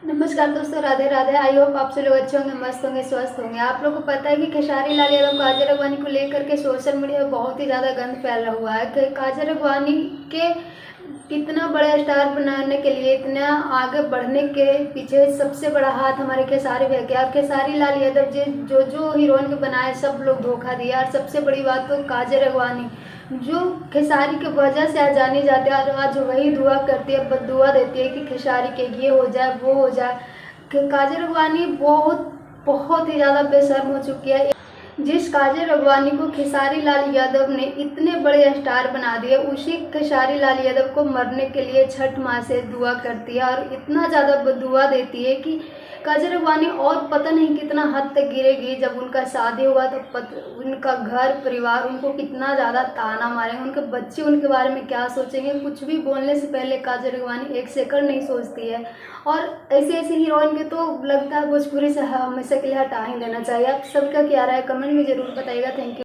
नमस्कार दोस्तों, Radhe Radhe. I hope आप सब लोग अच्छे होंगे, मस्त होंगे, स्वस्थ होंगे। आप लोगों को पता है कि खेसारी लाल यादव काजल अगवानी को लेकर के सोशल मीडिया में बहुत ही ज़्यादा गंद फैला हुआ है कि काजल अगवानी के कितना बड़ा स्टार बनाने के लिए, इतना आगे बढ़ने के पीछे सबसे बड़ा हाथ हमारे खेसारी भैया के। और खेसारी लाल यादव जी जो जो हीरोइन को बनाए सब लोग धोखा दिया। और सबसे बड़ी बात तो काजल अगवानी जो खेसारी की वजह से आज जानी जाती है, और आज वही दुआ करती है, बद्दुआ देती है कि खेसारी के ये हो जाए वो हो जाए। काजल अगवानी बहुत बहुत ही ज़्यादा बेशर्म हो चुकी है। जिस काजल अगवानी को खेसारी लाल यादव ने इतने बड़े स्टार बना दिए, उसी खेसारी लाल यादव को मरने के लिए छठ माँ से दुआ करती है और इतना ज़्यादा बद्दुआ देती है कि काजल अगवानी और पता नहीं कितना हद तक गिरेगी। जब उनका शादी हुआ तो उनका घर परिवार उनको कितना ज़्यादा ताना मारेंगे, उनके बच्चे उनके बारे में क्या सोचेंगे। कुछ भी बोलने से पहले काजल अगवानी एक सेकंड नहीं सोचती है। और ऐसे ऐसे हीरोइन के तो लगता है भोजपुरी से हमेशा के लिए हटा ही देना चाहिए। आप सबका क्या राय है कमेंट में ज़रूर बताइएगा। Thank you.